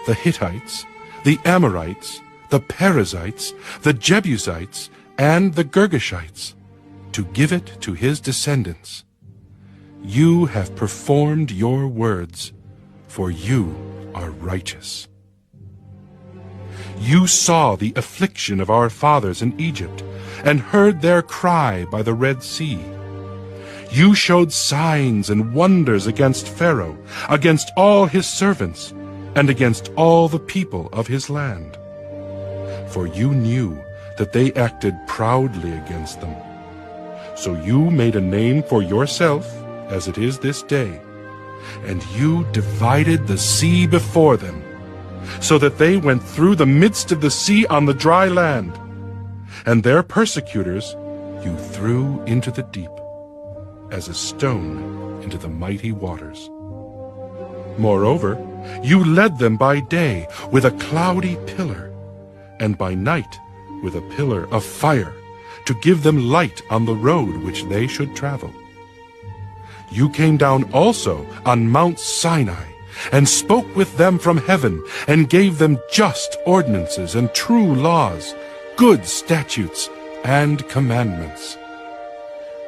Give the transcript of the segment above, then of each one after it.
the Hittites, the Amorites, the Perizzites, the Jebusites, and the Girgashites, to give it to his descendants. You have performed your words, for you are righteous. You saw the affliction of our fathers in Egypt, and heard their cry by the Red Sea. You showed signs and wonders against Pharaoh, against all his servants, and against all the people of his land. For you knew that they acted proudly against them. So you made a name for yourself, as it is this day, and you divided the sea before them, so that they went through the midst of the sea on the dry land, and their persecutors you threw into the deep, as a stone into the mighty waters. Moreover, you led them by day with a cloudy pillar, and by night with a pillar of fire, to give them light on the road which they should travel. You came down also on Mount Sinai, and spoke with them from heaven, and gave them just ordinances and true laws, good statutes and commandments.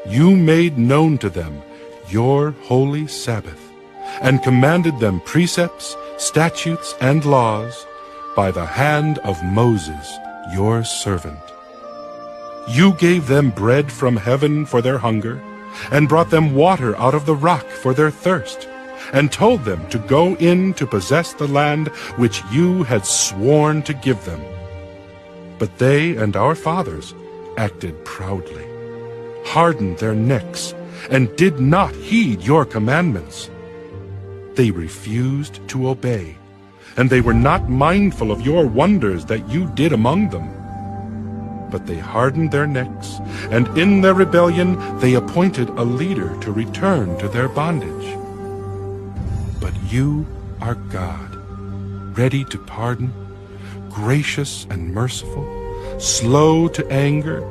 You made known to them your holy Sabbath, and commanded them precepts, statutes, and laws by the hand of Moses, your servant. You gave them bread from heaven for their hunger, and brought them water out of the rock for their thirst, and told them to go in to possess the land which you had sworn to give them. But they and our fathers acted proudly, hardened their necks, and did not heed your commandments. They refused to obey, and they were not mindful of your wonders that you did among them. But they hardened their necks, and in their rebellion they appointed a leader to return to their bondage. But you are God, ready to pardon, gracious and merciful, slow to anger,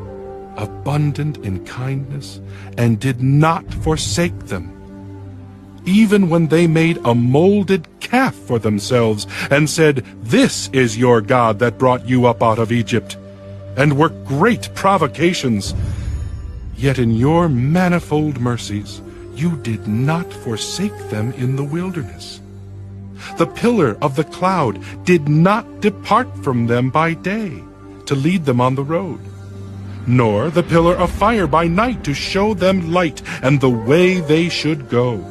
abundant in kindness, and did not forsake them, even when they made a molded calf for themselves, and said, "This is your God that brought you up out of Egypt," and worked great provocations. Yet in your manifold mercies you did not forsake them in the wilderness. The pillar of the cloud did not depart from them by day, to lead them on the road, nor the pillar of fire by night to show them light and the way they should go.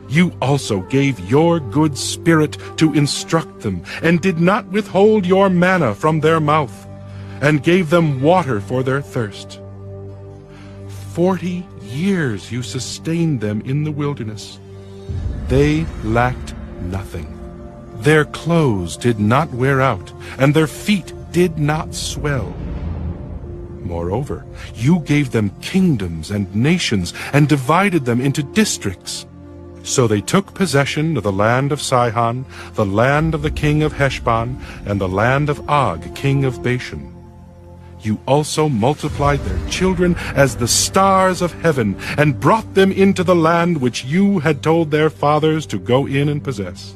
You also gave your good spirit to instruct them, and did not withhold your manna from their mouth, and gave them water for their thirst. 40 years you sustained them in the wilderness. They lacked nothing. Their clothes did not wear out, and their feet did not swell. Moreover, you gave them kingdoms and nations, and divided them into districts. So they took possession of the land of Sihon, the land of the king of Heshbon, and the land of Og, king of Bashan. You also multiplied their children as the stars of heaven, and brought them into the land which you had told their fathers to go in and possess.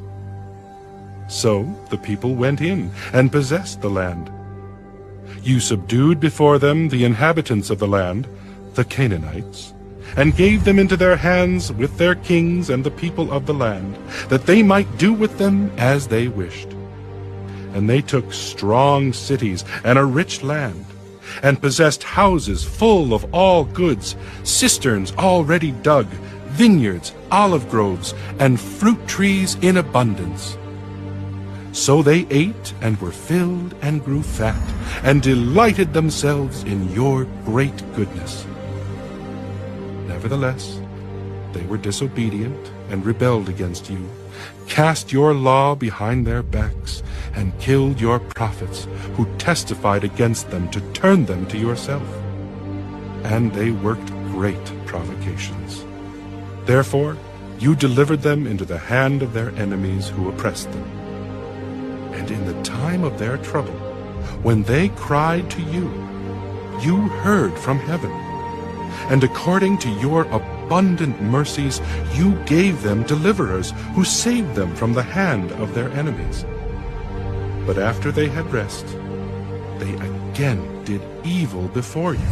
So the people went in and possessed the land. You subdued before them the inhabitants of the land, the Canaanites, and gave them into their hands with their kings and the people of the land, that they might do with them as they wished. And they took strong cities and a rich land, and possessed houses full of all goods, cisterns already dug, vineyards, olive groves, and fruit trees in abundance. So they ate and were filled and grew fat, and delighted themselves in your great goodness. Nevertheless, they were disobedient and rebelled against you, cast your law behind their backs, and killed your prophets, who testified against them to turn them to yourself. And they worked great provocations. Therefore, you delivered them into the hand of their enemies who oppressed them. And in the time of their trouble, when they cried to you, you heard from heaven, and according to your abundant mercies, you gave them deliverers who saved them from the hand of their enemies. But after they had rest, they again did evil before you.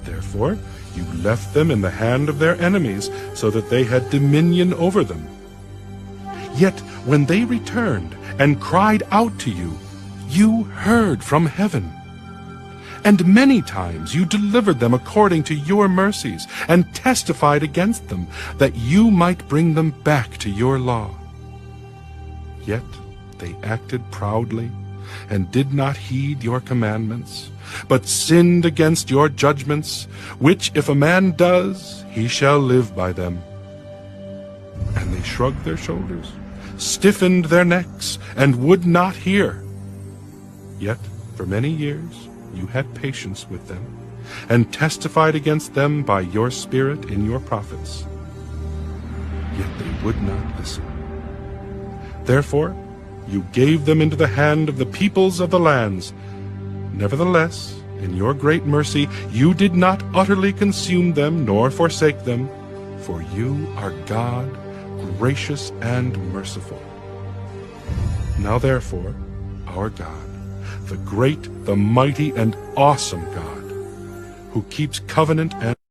Therefore, you left them in the hand of their enemies, so that they had dominion over them. Yet when they returned and cried out to you, you heard from heaven. And many times you delivered them according to your mercies, and testified against them, that you might bring them back to your law. Yet they acted proudly, and did not heed your commandments, but sinned against your judgments, which if a man does, he shall live by them. And they shrugged their shoulders, stiffened their necks, and would not hear. Yet for many years you had patience with them, and testified against them by your Spirit in your prophets. Yet they would not listen. Therefore you gave them into the hand of the peoples of the lands. Nevertheless, in your great mercy, you did not utterly consume them, nor forsake them, for you are God, gracious and merciful. Now therefore, our God, the great, the mighty, and awesome God, who keeps covenant and